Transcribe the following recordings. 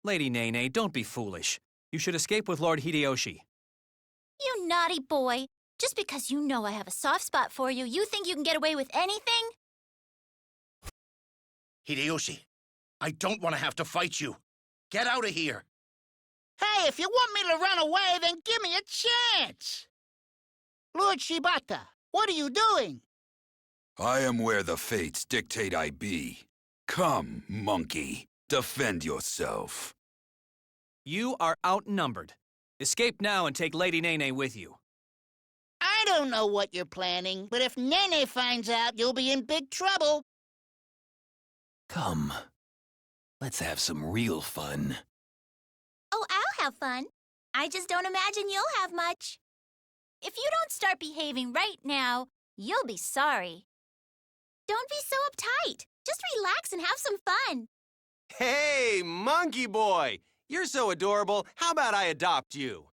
Lady Nene, don't be foolish. You should escape with Lord Hideyoshi. You naughty boy. Just because you know I have a soft spot for you, you think you can get away with anything? Hideyoshi, I don't want to have to fight you. Get out of here. Hey, if you want me to run away, then give me a chance. Lord Shibata, what are you doing? I am where the fates dictate I be. Come, monkey, defend yourself. You are outnumbered. Escape now and take Lady Nene with you. I don't know what you're planning, but if Nene finds out, you'll be in big trouble. Come. Let's have some real fun. Oh, I'll have fun. I just don't imagine you'll have much. If you don't start behaving right now, you'll be sorry. Don't be so uptight. Just relax and have some fun. Hey, monkey boy! You're so adorable. How about I adopt you?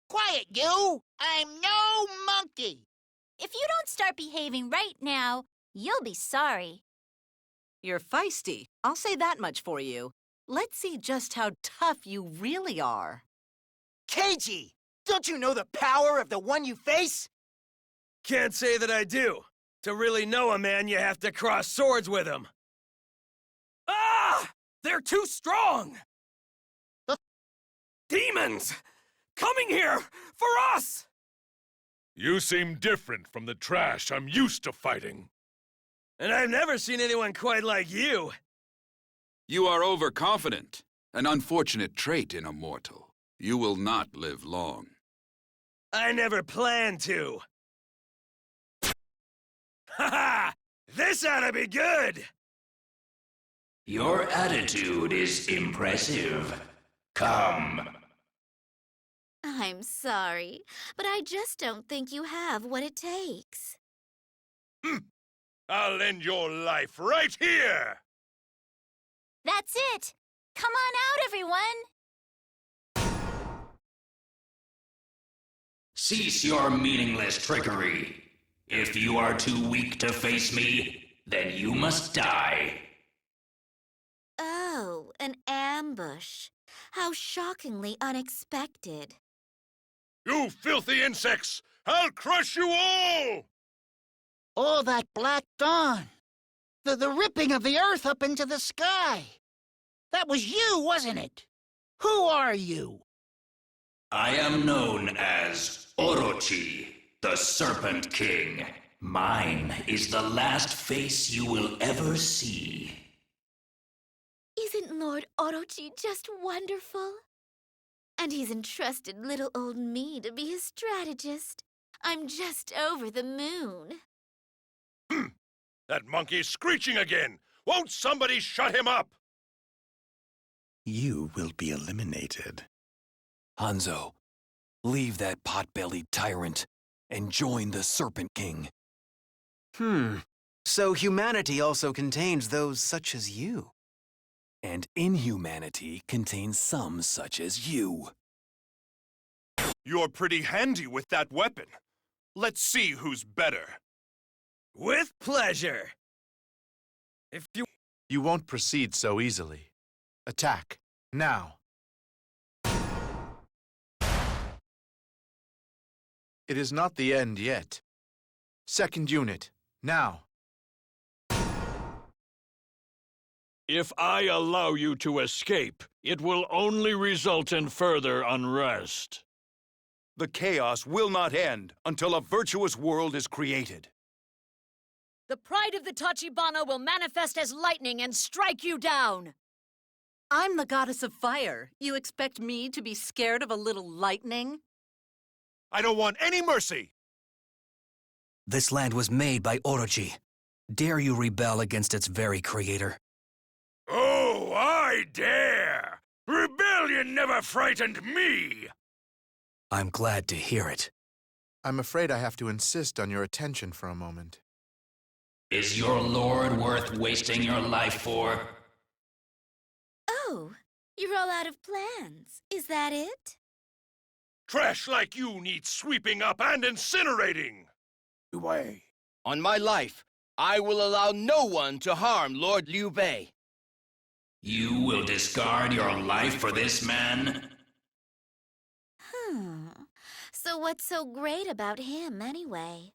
Quiet, you! I'm no monkey! If you don't start behaving right now, you'll be sorry. You're feisty. I'll say that much for you. Let's see just how tough you really are. Keiji! Don't you know the power of the one you face? Can't say that I do. To really know a man, you have to cross swords with him. Ah! They're too strong! Demons! Coming here! For us! You seem different from the trash I'm used to fighting. And I've never seen anyone quite like you. You are overconfident, an unfortunate trait in a mortal. You will not live long. I never planned to. Ha ha! This ought to be good! Your attitude is impressive. Come. I'm sorry, but I just don't think you have what it takes. I'll end your life right here! That's it! Come on out, everyone! Cease your meaningless trickery. If you are too weak to face me, then you must die. Oh, an ambush. How shockingly unexpected. You filthy insects! I'll crush you all! All that black dawn. The ripping of the earth up into the sky. That was you, wasn't it? Who are you? I am known as Orochi, the Serpent King. Mine is the last face you will ever see. Isn't Lord Orochi just wonderful? And he's entrusted little old me to be his strategist. I'm just over the moon. That monkey's screeching again! Won't somebody shut him up? You will be eliminated. Hanzo, leave that pot-bellied tyrant and join the Serpent King. So humanity also contains those such as you. And inhumanity contains some such as you. You're pretty handy with that weapon. Let's see who's better. With pleasure. If you... You won't proceed so easily. Attack, now. It is not the end yet. Second unit, now. If I allow you to escape, it will only result in further unrest. The chaos will not end until a virtuous world is created. The pride of the Tachibana will manifest as lightning and strike you down. I'm the goddess of fire. You expect me to be scared of a little lightning? I don't want any mercy! This land was made by Orochi. Dare you rebel against its very creator? Oh, I dare! Rebellion never frightened me! I'm glad to hear it. I'm afraid I have to insist on your attention for a moment. Is your lord worth wasting your life for? Oh, you're all out of plans. Is that it? Trash like you need sweeping up and incinerating! Liu Bei. On my life, I will allow no one to harm Lord Liu Bei. You will discard your life for this man? So what's so great about him, anyway?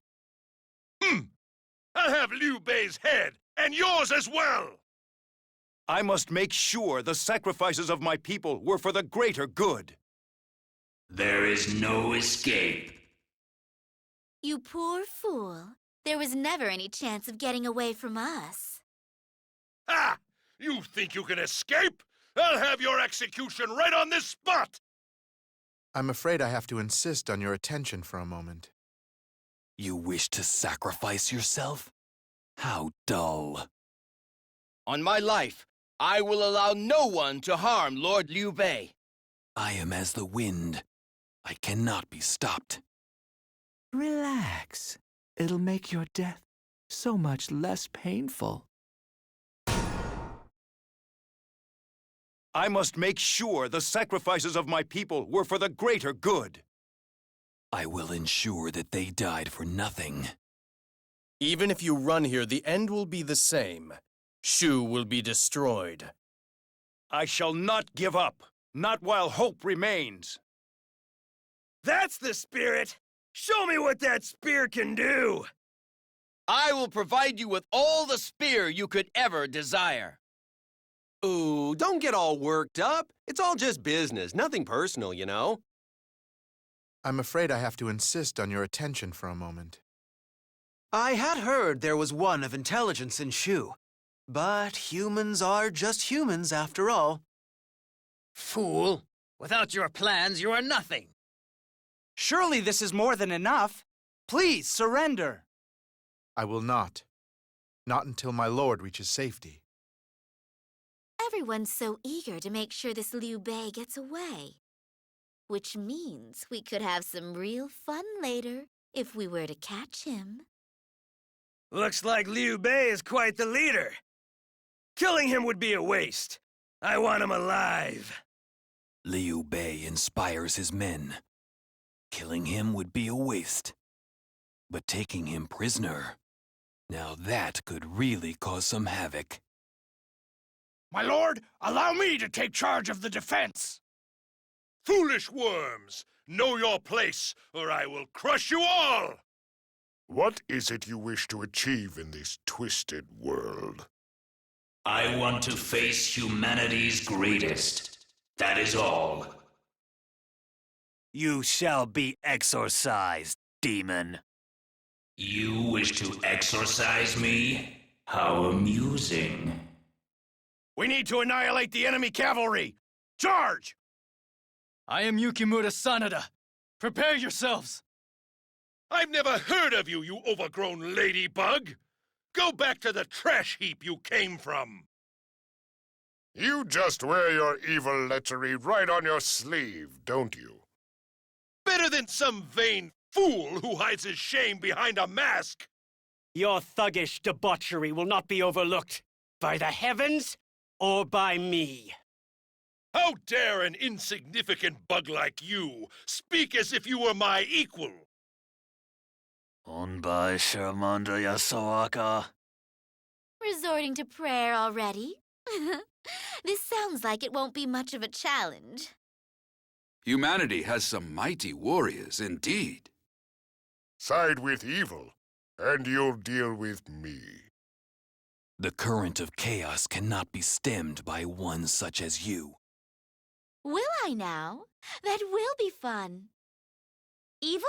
I'll have Liu Bei's head, and yours as well! I must make sure the sacrifices of my people were for the greater good. There is no escape. You poor fool. There was never any chance of getting away from us. Ah! You think you can escape? I'll have your execution right on this spot! I'm afraid I have to insist on your attention for a moment. You wish to sacrifice yourself? How dull. On my life, I will allow no one to harm Lord Liu Bei. I am as the wind. I cannot be stopped. Relax. It'll make your death so much less painful. I must make sure the sacrifices of my people were for the greater good. I will ensure that they died for nothing. Even if you run here, the end will be the same. Shu will be destroyed. I shall not give up, not while hope remains. That's the spirit! Show me what that spear can do! I will provide you with all the spear you could ever desire. Ooh, don't get all worked up. It's all just business, nothing personal, you know. I'm afraid I have to insist on your attention for a moment. I had heard there was one of intelligence in Shu, but humans are just humans after all. Fool! Without your plans, you are nothing. Surely this is more than enough. Please, surrender. I will not. Not until my lord reaches safety. Everyone's so eager to make sure this Liu Bei gets away. Which means we could have some real fun later if we were to catch him. Looks like Liu Bei is quite the leader. Killing him would be a waste. I want him alive. Liu Bei inspires his men. Killing him would be a waste. But taking him prisoner, now that could really cause some havoc. My lord, allow me to take charge of the defense. Foolish worms, know your place, or I will crush you all! What is it you wish to achieve in this twisted world? I want to face humanity's greatest. That is all. You shall be exorcised, demon. You wish to exorcise me? How amusing. We need to annihilate the enemy cavalry! Charge! I am Yukimura Sanada. Prepare yourselves. I've never heard of you, you overgrown ladybug! Go back to the trash heap you came from! You just wear your evil lechery right on your sleeve, don't you? Better than some vain fool who hides his shame behind a mask! Your thuggish debauchery will not be overlooked by the heavens or by me. How dare an insignificant bug like you speak as if you were my equal? Onbai Sharamanda Yasawaka. Resorting to prayer already? This sounds like it won't be much of a challenge. Humanity has some mighty warriors indeed. Side with evil, and you'll deal with me. The current of chaos cannot be stemmed by one such as you. Will I now? That will be fun. Evil?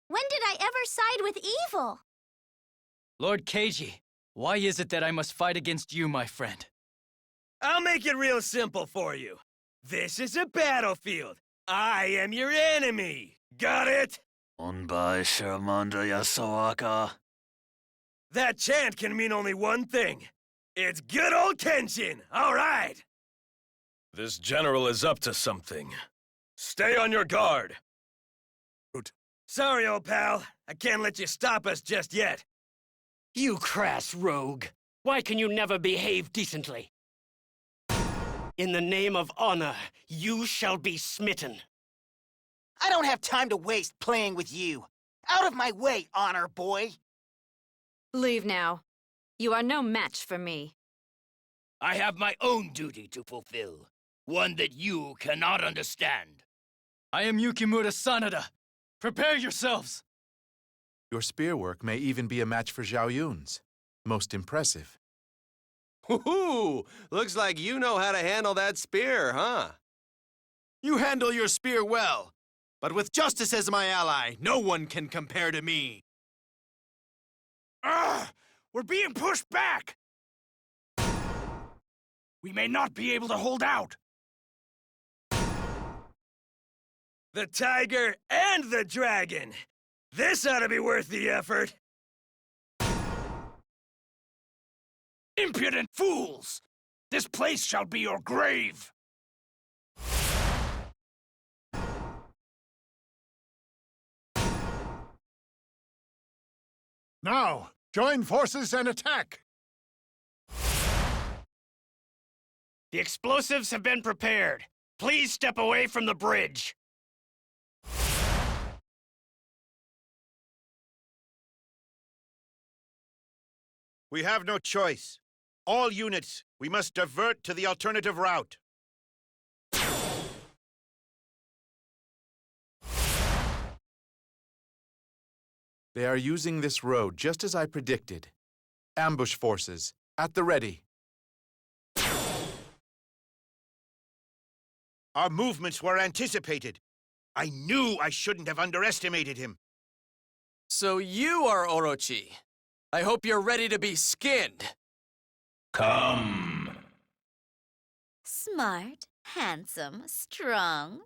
When did I ever side with evil? Lord Keiji, why is it that I must fight against you, my friend? I'll make it real simple for you. This is a battlefield. I am your enemy. Got it? Onbai Sharamanda Yasawaka. That chant can mean only one thing. It's good old Kenshin, all right? This general is up to something. Stay on your guard. Sorry, old pal. I can't let you stop us just yet. You crass rogue. Why can you never behave decently? In the name of honor, you shall be smitten. I don't have time to waste playing with you. Out of my way, honor boy. Leave now. You are no match for me. I have my own duty to fulfill, one that you cannot understand. I am Yukimura Sanada. Prepare yourselves! Your spear work may even be a match for Zhao Yun's. Most impressive. Woohoo! Looks like you know how to handle that spear, huh? You handle your spear well, but with justice as my ally, no one can compare to me. We're being pushed back! We may not be able to hold out. The tiger and the dragon! This ought to be worth the effort! Impudent fools! This place shall be your grave! Now, join forces and attack! The explosives have been prepared. Please step away from the bridge. We have no choice. All units, we must divert to the alternative route. They are using this road just as I predicted. Ambush forces, at the ready. Our movements were anticipated. I knew I shouldn't have underestimated him. So you are Orochi. I hope you're ready to be skinned. Come. Smart, handsome, strong.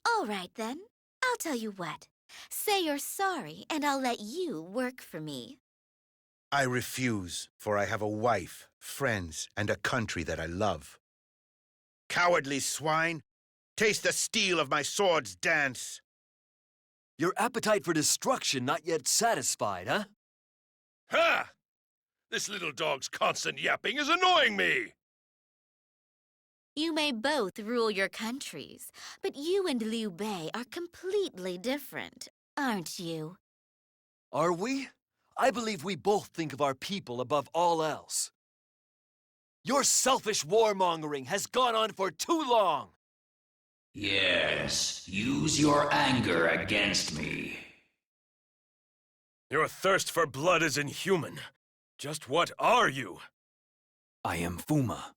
All right, then. I'll tell you what. Say you're sorry, and I'll let you work for me. I refuse, for I have a wife, friends, and a country that I love. Cowardly swine, taste the steel of my sword's dance. Your appetite for destruction not yet satisfied, huh? Ha! This little dog's constant yapping is annoying me! You may both rule your countries, but you and Liu Bei are completely different, aren't you? Are we? I believe we both think of our people above all else. Your selfish warmongering has gone on for too long! Yes, use your anger against me. Your thirst for blood is inhuman. Just what are you? I am Fuma,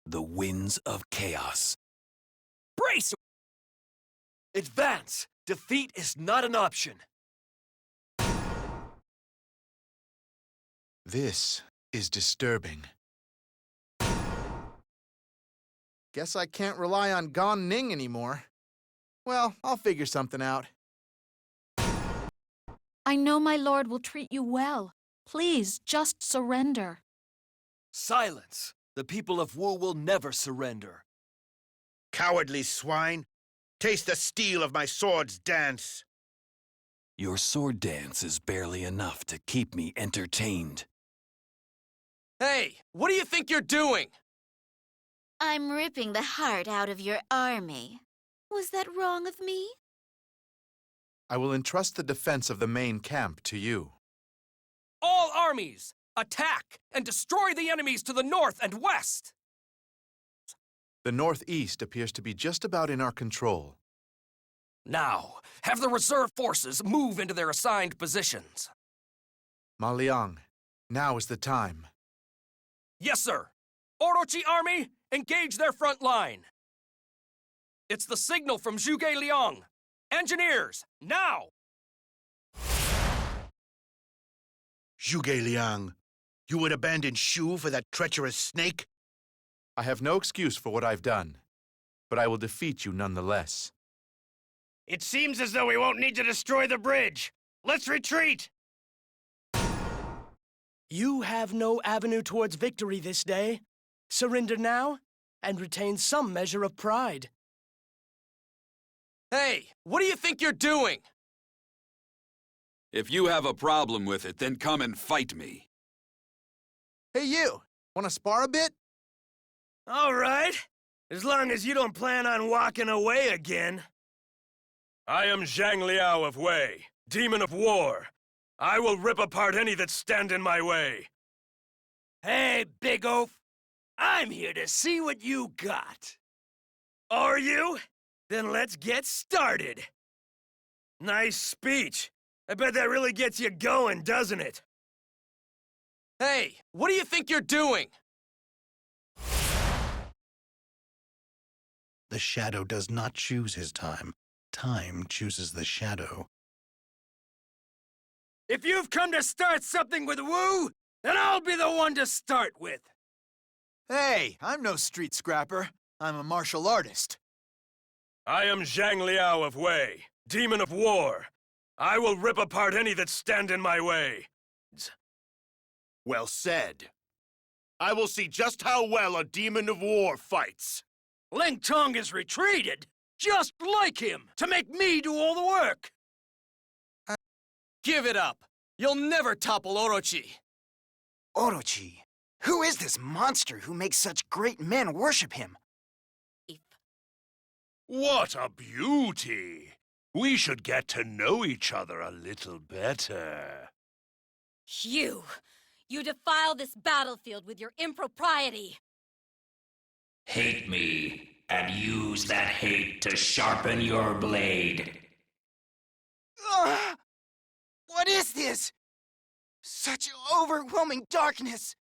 the winds of chaos. Brace! Advance! Defeat is not an option. This is disturbing. Guess I can't rely on Gan Ning anymore. Well, I'll figure something out. I know my lord will treat you well. Please, just surrender. Silence! The people of Wu will never surrender. Cowardly swine, taste the steel of my sword's dance. Your sword dance is barely enough to keep me entertained. Hey, what do you think you're doing? I'm ripping the heart out of your army. Was that wrong of me? I will entrust the defense of the main camp to you. All armies, attack and destroy the enemies to the north and west! The northeast appears to be just about in our control. Now, have the reserve forces move into their assigned positions. Ma Liang, now is the time. Yes, sir. Orochi army, engage their front line. It's the signal from Zhuge Liang. Engineers, now! Zhuge Liang, you would abandon Shu for that treacherous snake? I have no excuse for what I've done, but I will defeat you nonetheless. It seems as though we won't need to destroy the bridge. Let's retreat! You have no avenue towards victory this day. Surrender now, and retain some measure of pride. Hey, what do you think you're doing? If you have a problem with it, then come and fight me. Hey you, wanna spar a bit? All right, as long as you don't plan on walking away again. I am Zhang Liao of Wei, demon of war. I will rip apart any that stand in my way. Hey, big oaf! I'm here to see what you got. Are you? Then let's get started. Nice speech. I bet that really gets you going, doesn't it? Hey, what do you think you're doing? The shadow does not choose his time. Time chooses the shadow. If you've come to start something with Wu, then I'll be the one to start with. Hey, I'm no street scrapper. I'm a martial artist. I am Zhang Liao of Wei, demon of war. I will rip apart any that stand in my way. Well said. I will see just how well a demon of war fights. Ling Tong has retreated, just like him, to make me do all the work. Give it up. You'll never topple Orochi. Orochi? Who is this monster who makes such great men worship him? What a beauty! We should get to know each other a little better. You defile this battlefield with your impropriety. Hate me, and use that hate to sharpen your blade. What is this? Such overwhelming darkness!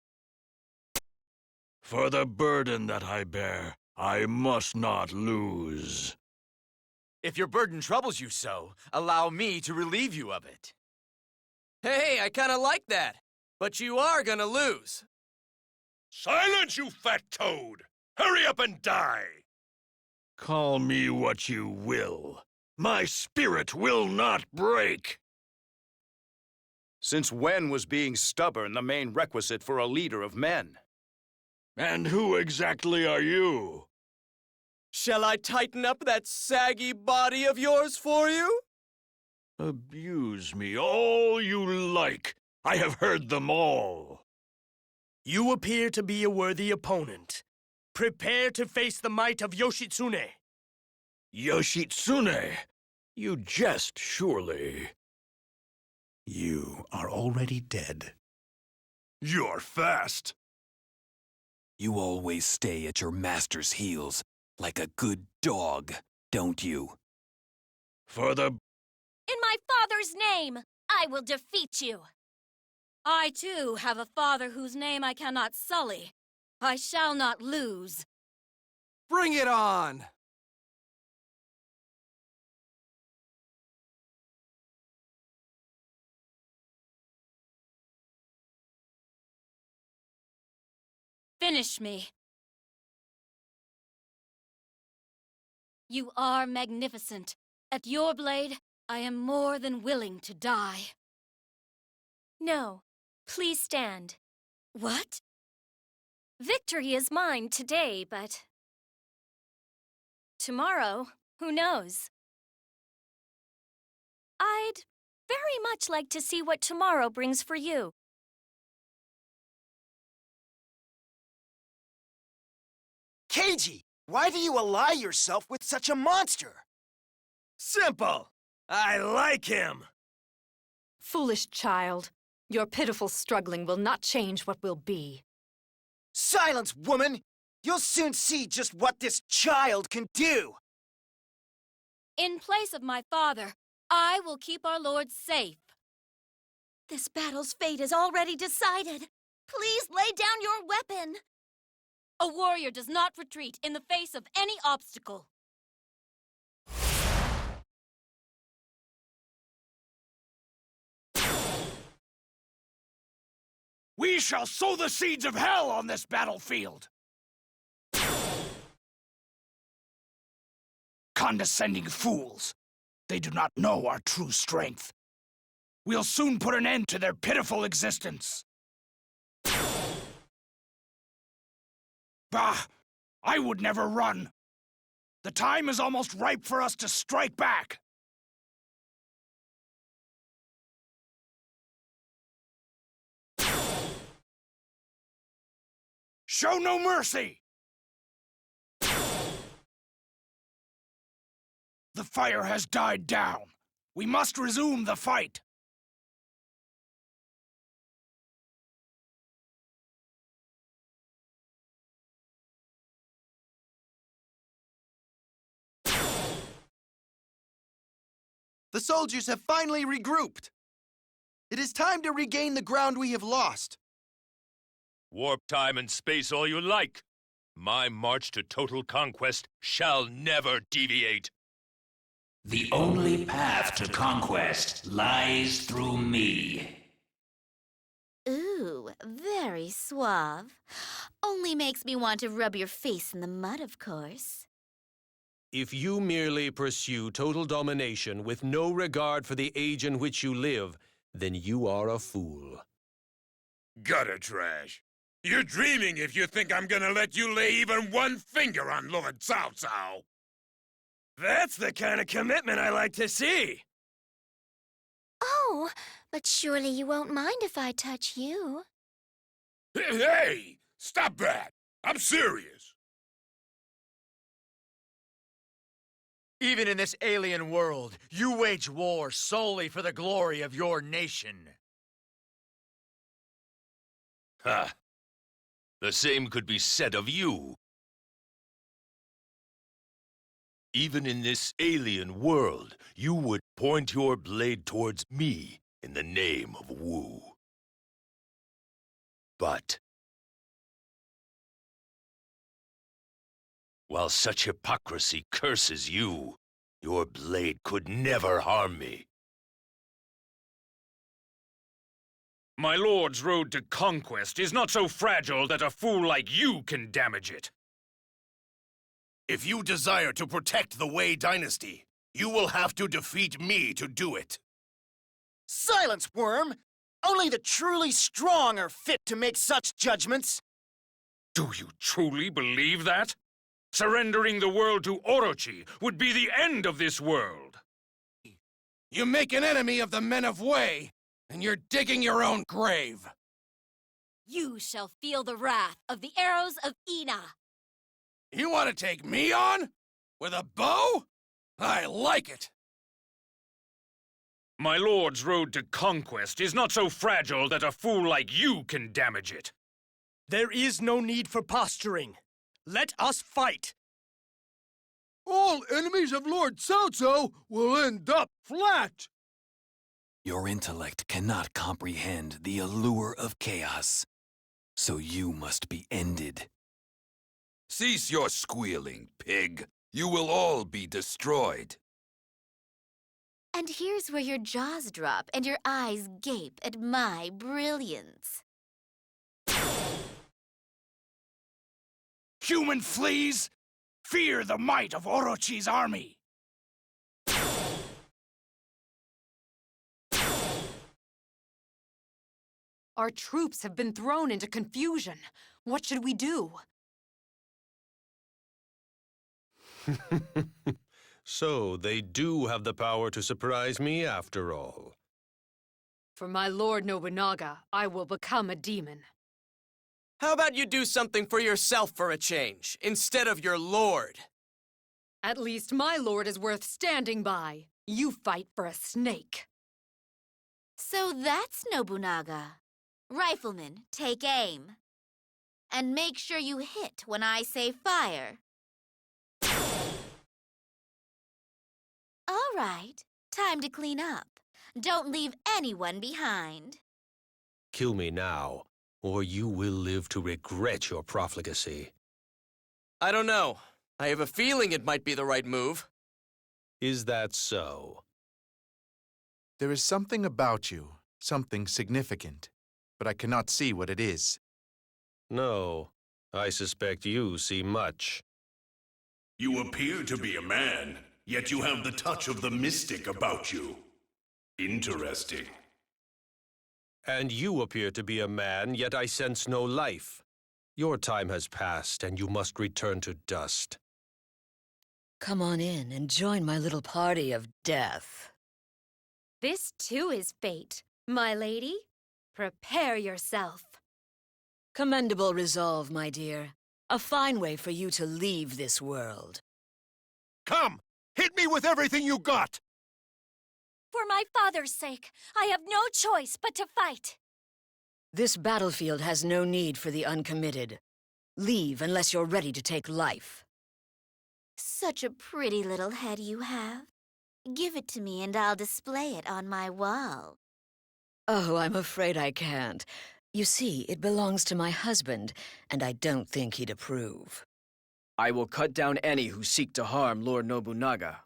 For the burden that I bear, I must not lose. If your burden troubles you so, allow me to relieve you of it. Hey, I kinda like that. But you are gonna lose. Silence, you fat toad! Hurry up and die! Call me what you will. My spirit will not break. Since when was being stubborn the main requisite for a leader of men? And who exactly are you? Shall I tighten up that saggy body of yours for you? Abuse me all you like. I have heard them all. You appear to be a worthy opponent. Prepare to face the might of Yoshitsune. Yoshitsune? You jest, surely. You are already dead. You're fast. You always stay at your master's heels, like a good dog, don't you? For the... In my father's name, I will defeat you. I, too, have a father whose name I cannot sully. I shall not lose. Bring it on! Finish me. You are magnificent. At your blade, I am more than willing to die. No, please stand. What? Victory is mine today, but... tomorrow, who knows? I'd very much like to see what tomorrow brings for you. Keiji, why do you ally yourself with such a monster? Simple! I like him! Foolish child, your pitiful struggling will not change what will be. Silence, woman! You'll soon see just what this child can do! In place of my father, I will keep our lord safe. This battle's fate is already decided. Please lay down your weapon. A warrior does not retreat in the face of any obstacle. We shall sow the seeds of hell on this battlefield! Condescending fools! They do not know our true strength. We'll soon put an end to their pitiful existence. Bah! I would never run. The time is almost ripe for us to strike back. Show no mercy! The fire has died down. We must resume the fight. The soldiers have finally regrouped. It is time to regain the ground we have lost. Warp time and space all you like. My march to total conquest shall never deviate. The only path to conquest lies through me. Ooh, very suave. Only makes me want to rub your face in the mud, of course. If you merely pursue total domination with no regard for the age in which you live, then you are a fool. Gutter trash. You're dreaming if you think I'm gonna let you lay even one finger on Lord Cao Cao. That's the kind of commitment I like to see. Oh, but surely you won't mind if I touch you. Hey! Stop that! I'm serious! Even in this alien world, you wage war solely for the glory of your nation. Ha! The same could be said of you. Even in this alien world, you would point your blade towards me in the name of Wu. But while such hypocrisy curses you, your blade could never harm me. My lord's road to conquest is not so fragile that a fool like you can damage it. If you desire to protect the Wei dynasty, you will have to defeat me to do it. Silence, worm! Only the truly strong are fit to make such judgments. Do you truly believe that? Surrendering the world to Orochi would be the end of this world. You make an enemy of the men of Wei, and you're digging your own grave. You shall feel the wrath of the arrows of Ina. You want to take me on? With a bow? I like it. My lord's road to conquest is not so fragile that a fool like you can damage it. There is no need for posturing. Let us fight. All enemies of Lord Cao Cao will end up flat. Your intellect cannot comprehend the allure of chaos, so you must be ended. Cease your squealing, pig. You will all be destroyed. And here's where your jaws drop and your eyes gape at my brilliance. Human fleas, fear the might of Orochi's army. Our troops have been thrown into confusion. What should we do? So, they do have the power to surprise me after all. For my Lord Nobunaga, I will become a demon. How about you do something for yourself for a change, instead of your lord? At least my lord is worth standing by. You fight for a snake. So that's Nobunaga. Rifleman, take aim. And make sure you hit when I say fire. All right, time to clean up. Don't leave anyone behind. Kill me now, or you will live to regret your profligacy. I don't know. I have a feeling it might be the right move. Is that so? There is something about you, something significant, but I cannot see what it is. No, I suspect you see much. You appear to be a man, yet you have the touch of the mystic about you. Interesting. And you appear to be a man, yet I sense no life. Your time has passed, and you must return to dust. Come on in and join my little party of death. This too is fate, my lady. Prepare yourself. Commendable resolve, my dear. A fine way for you to leave this world. Come! Hit me with everything you got! For my father's sake, I have no choice but to fight. This battlefield has no need for the uncommitted. Leave unless you're ready to take life. Such a pretty little head you have. Give it to me and I'll display it on my wall. Oh, I'm afraid I can't. You see, it belongs to my husband, and I don't think he'd approve. I will cut down any who seek to harm Lord Nobunaga.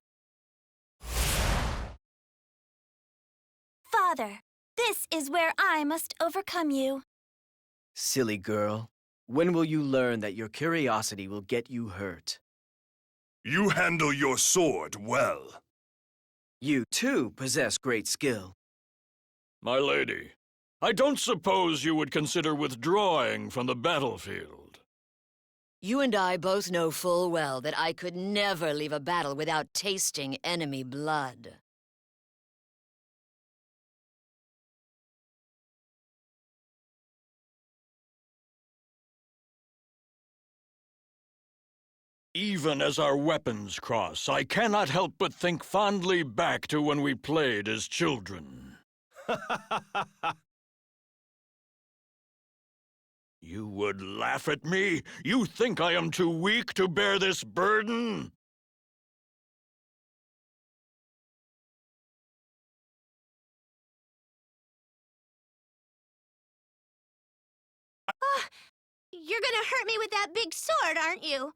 Father, this is where I must overcome you. Silly girl. When will you learn that your curiosity will get you hurt? You handle your sword well. You, too, possess great skill. My lady, I don't suppose you would consider withdrawing from the battlefield. You and I both know full well that I could never leave a battle without tasting enemy blood. Even as our weapons cross, I cannot help but think fondly back to when we played as children. You would laugh at me? You think I am too weak to bear this burden? You're gonna hurt me with that big sword, aren't you?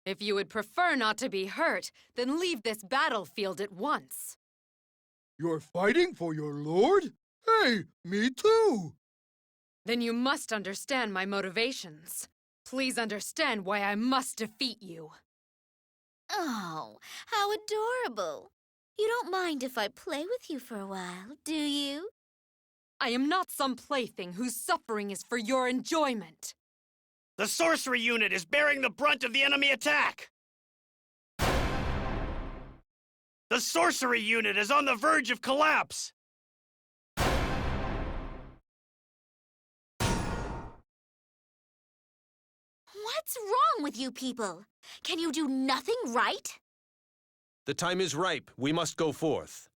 If you would prefer not to be hurt, then leave this battlefield at once. You're fighting for your lord? Hey, me too! Then you must understand my motivations. Please understand why I must defeat you. Oh, how adorable. You don't mind if I play with you for a while, do you? I am not some plaything whose suffering is for your enjoyment. The sorcery unit is bearing the brunt of the enemy attack! The sorcery unit is on the verge of collapse! What's wrong with you people? Can you do nothing right? The time is ripe. We must go forth.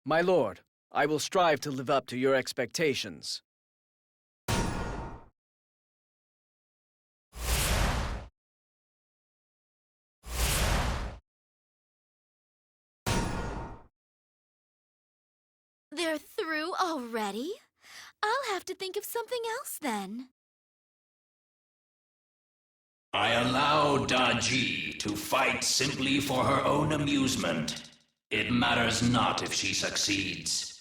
My lord, I will strive to live up to your expectations. They're through already? I'll have to think of something else then. I allow Daji to fight simply for her own amusement. It matters not if she succeeds.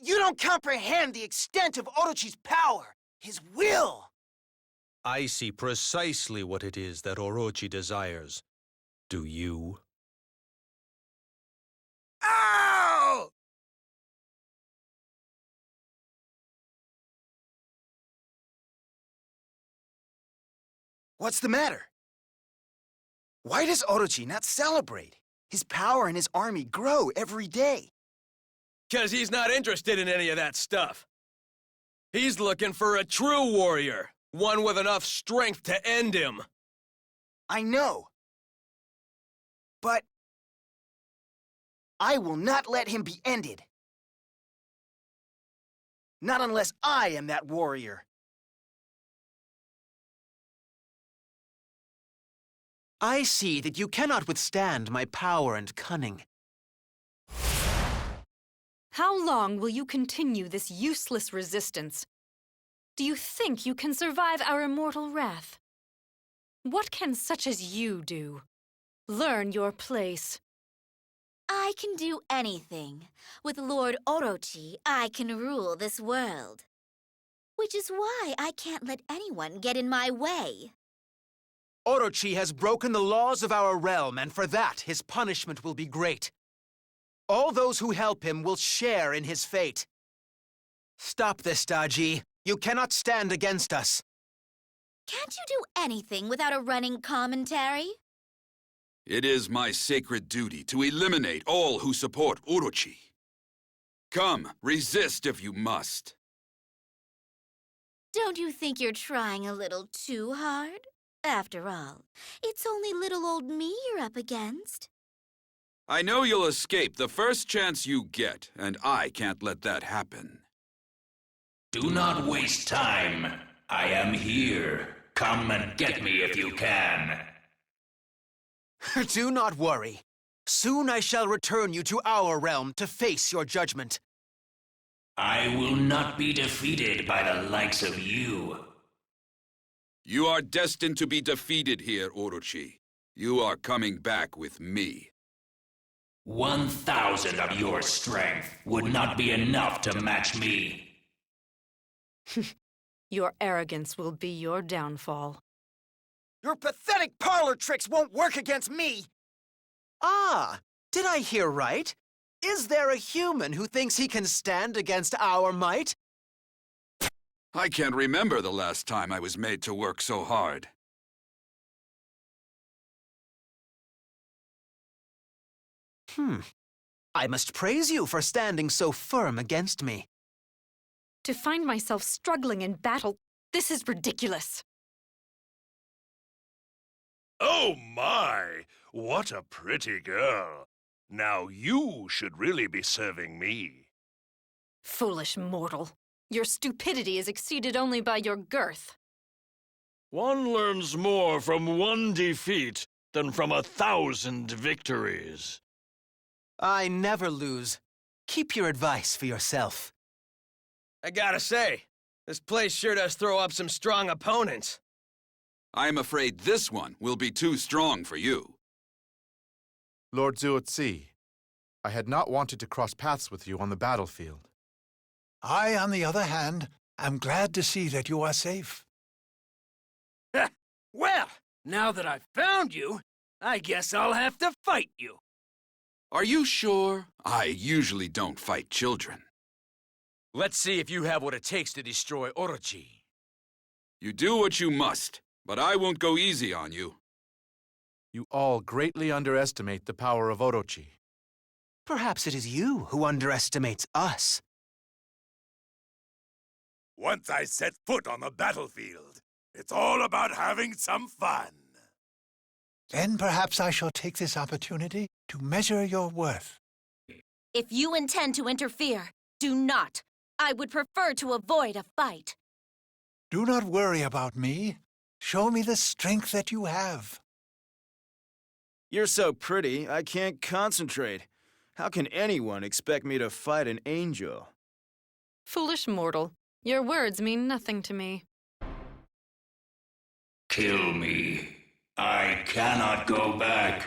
You don't comprehend the extent of Orochi's power, his will! I see precisely what it is that Orochi desires. Do you? Ow! What's the matter? Why does Orochi not celebrate? His power and his army grow every day. 'Cause he's not interested in any of that stuff. He's looking for a true warrior, one with enough strength to end him. I know. But I will not let him be ended. Not unless I am that warrior. I see that you cannot withstand my power and cunning. How long will you continue this useless resistance? Do you think you can survive our immortal wrath? What can such as you do? Learn your place. I can do anything. With Lord Orochi, I can rule this world. Which is why I can't let anyone get in my way. Orochi has broken the laws of our realm, and for that, his punishment will be great. All those who help him will share in his fate. Stop this, Daji. You cannot stand against us. Can't you do anything without a running commentary? It is my sacred duty to eliminate all who support Orochi. Come, resist if you must. Don't you think you're trying a little too hard? After all, it's only little old me you're up against. I know you'll escape the first chance you get, and I can't let that happen. Do not waste time. I am here. Come and get me if you can. Do not worry. Soon I shall return you to our realm to face your judgment. I will not be defeated by the likes of you. You are destined to be defeated here, Orochi. You are coming back with me. 1,000 of your strength would not be enough to match me. Your arrogance will be your downfall. Your pathetic parlor tricks won't work against me! Ah, did I hear right? Is there a human who thinks he can stand against our might? I can't remember the last time I was made to work so hard. I must praise you for standing so firm against me. To find myself struggling in battle, this is ridiculous. Oh my! What a pretty girl. Now you should really be serving me. Foolish mortal. Your stupidity is exceeded only by your girth. One learns more from one defeat than from 1,000 victories. I never lose. Keep your advice for yourself. I gotta say, this place sure does throw up some strong opponents. I'm afraid this one will be too strong for you. Lord Zuotzi, I had not wanted to cross paths with you on the battlefield. I, on the other hand, am glad to see that you are safe. Well, now that I've found you, I guess I'll have to fight you. Are you sure? I usually don't fight children. Let's see if you have what it takes to destroy Orochi. You do what you must, but I won't go easy on you. You all greatly underestimate the power of Orochi. Perhaps it is you who underestimates us. Once I set foot on the battlefield, it's all about having some fun. Then perhaps I shall take this opportunity to measure your worth. If you intend to interfere, do not. I would prefer to avoid a fight. Do not worry about me. Show me the strength that you have. You're so pretty, I can't concentrate. How can anyone expect me to fight an angel? Foolish mortal, your words mean nothing to me. Kill me. I cannot go back.